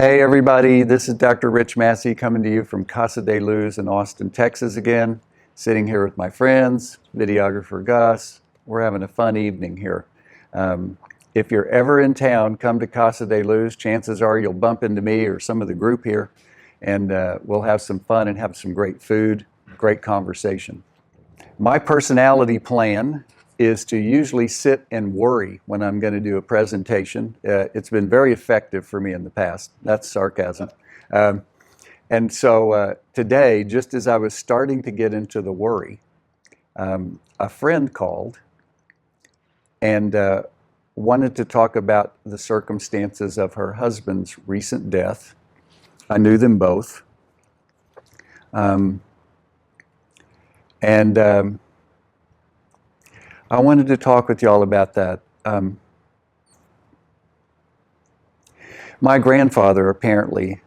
Hey everybody, this is Dr. Rich Massey coming to you from Casa de Luz in Austin, Texas again. Sitting here with my friends, videographer Gus. We're having a fun evening here. If you're ever in town, come to Casa de Luz. Chances are you'll bump into me or some of the group here, and we'll have some fun and have some great food, great conversation. My personality plan is to usually sit and worry when I'm going to do a presentation. It's been very effective for me in the past. That's sarcasm. And so today, just as I was starting to get into the worry, a friend called and wanted to talk about the circumstances of her husband's recent death. I knew them both. I wanted to talk with y'all about that. My grandfather apparently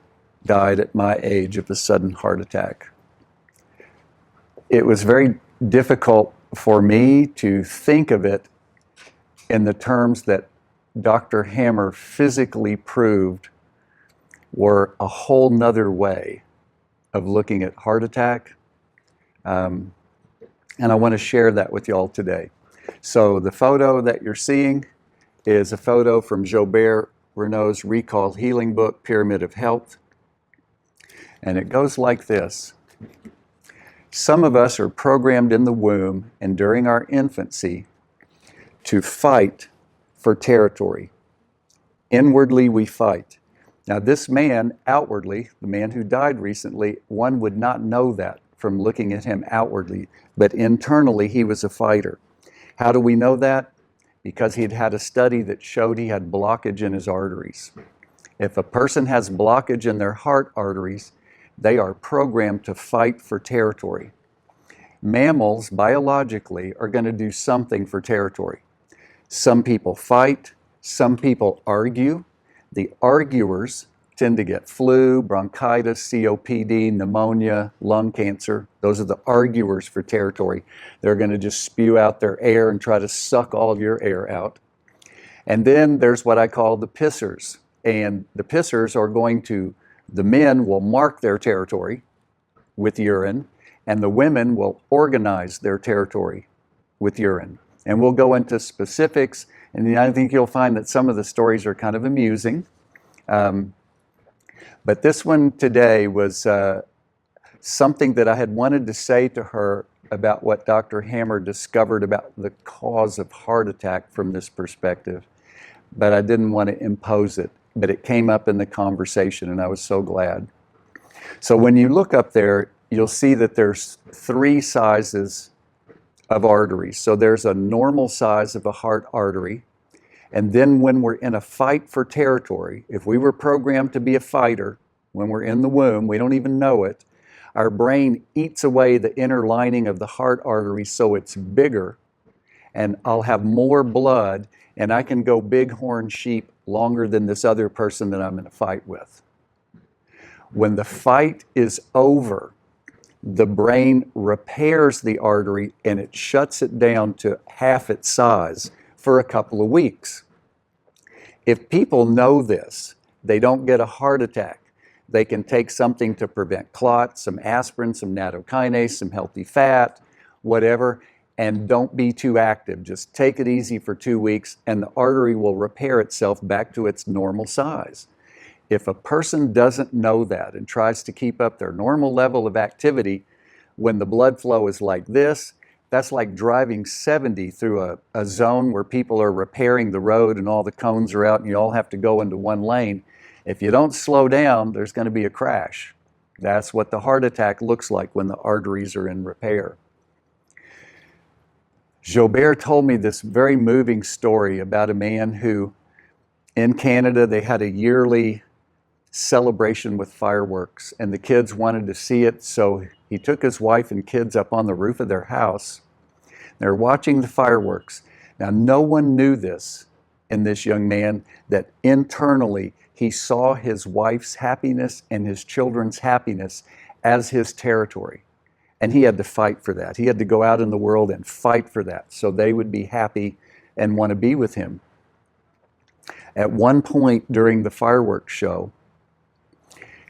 died at my age of a sudden heart attack. It was very difficult for me to think of it in the terms that Dr. Hammer physically proved were a whole nother way of looking at heart attack. And I want to share that with y'all today. So the photo that you're seeing is a photo from Jobert Renault's Recall Healing book, Pyramid of Health. And it goes like this. Some of us are programmed in the womb and during our infancy to fight for territory. Inwardly we fight. Now this man, outwardly, the man who died recently, one would not know that from looking at him outwardly, but internally he was a fighter. How do we know that? Because he'd had a study that showed he had blockage in his arteries. If a person has blockage in their heart arteries, they are programmed to fight for territory. Mammals, biologically, are going to do something for territory. Some people fight, some people argue. The arguers tend to get flu, bronchitis, COPD, pneumonia, lung cancer. Those are the arguers for territory. They're going to just spew out their air and try to suck all of your air out. And then there's what I call the pissers. And the pissers are going to, the men will mark their territory with urine, and the women will organize their territory with urine. And we'll go into specifics, and I think you'll find that some of the stories are kind of amusing. But this one today was something that I had wanted to say to her about what Dr. Hammer discovered about the cause of heart attack from this perspective. But I didn't want to impose it. But it came up in the conversation, and I was so glad. So when you look up there, you'll see that there's 3 sizes of arteries. So there's a normal size of a heart artery. And then when we're in a fight for territory, if we were programmed to be a fighter, when we're in the womb, we don't even know it, our brain eats away the inner lining of the heart artery so it's bigger, and I'll have more blood, and I can go bighorn sheep longer than this other person that I'm in a fight with. When the fight is over, the brain repairs the artery and it shuts it down to half its size for a couple of weeks. If people know this, they don't get a heart attack. They can take something to prevent clots, some aspirin, some nattokinase, some healthy fat, whatever, and don't be too active. Just take it easy for 2 weeks and the artery will repair itself back to its normal size. If a person doesn't know that and tries to keep up their normal level of activity, when the blood flow is like this, that's like driving 70 through a zone where people are repairing the road and all the cones are out and you all have to go into one lane. If you don't slow down, there's going to be a crash. That's what the heart attack looks like when the arteries are in repair. Jobert told me this very moving story about a man who, in Canada, they had a yearly celebration with fireworks, and the kids wanted to see it, so he took his wife and kids up on the roof of their house. They're watching the fireworks. Now, no one knew this in this young man, that internally he saw his wife's happiness and his children's happiness as his territory. And he had to fight for that. He had to go out in the world and fight for that so they would be happy and want to be with him. At one point during the fireworks show,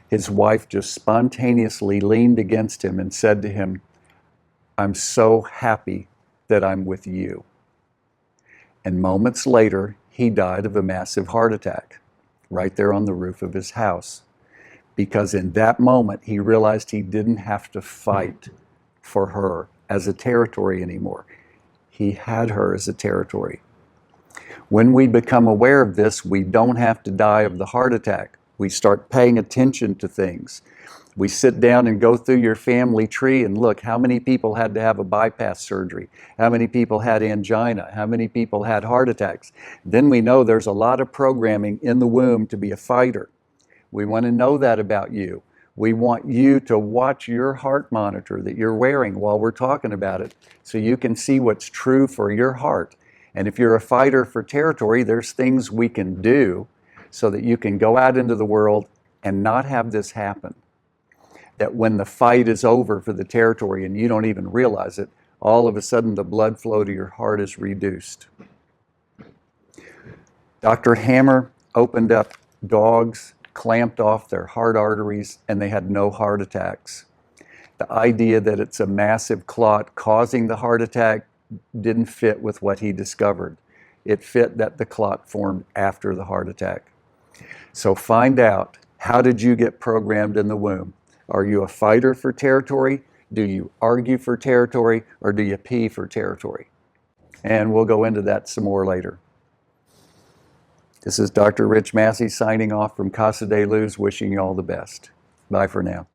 his wife just spontaneously leaned against him and said to him, "I'm so happy that I'm with you." And moments later, he died of a massive heart attack right there on the roof of his house. Because in that moment, he realized he didn't have to fight for her as a territory anymore. He had her as a territory. When we become aware of this, we don't have to die of the heart attack. We start paying attention to things. We sit down and go through your family tree and look how many people had to have a bypass surgery, how many people had angina, how many people had heart attacks. Then we know there's a lot of programming in the womb to be a fighter. We want to know that about you. We want you to watch your heart monitor that you're wearing while we're talking about it so you can see what's true for your heart. And if you're a fighter for territory, there's things we can do so that you can go out into the world and not have this happen. That when the fight is over for the territory and you don't even realize it, all of a sudden the blood flow to your heart is reduced. Dr. Hammer opened up dogs, clamped off their heart arteries, and they had no heart attacks. The idea that it's a massive clot causing the heart attack didn't fit with what he discovered. It fit that the clot formed after the heart attack. So find out, how did you get programmed in the womb? Are you a fighter for territory? Do you argue for territory? Or do you pee for territory? And we'll go into that some more later. This is Dr. Rich Massey signing off from Casa de Luz, wishing you all the best. Bye for now.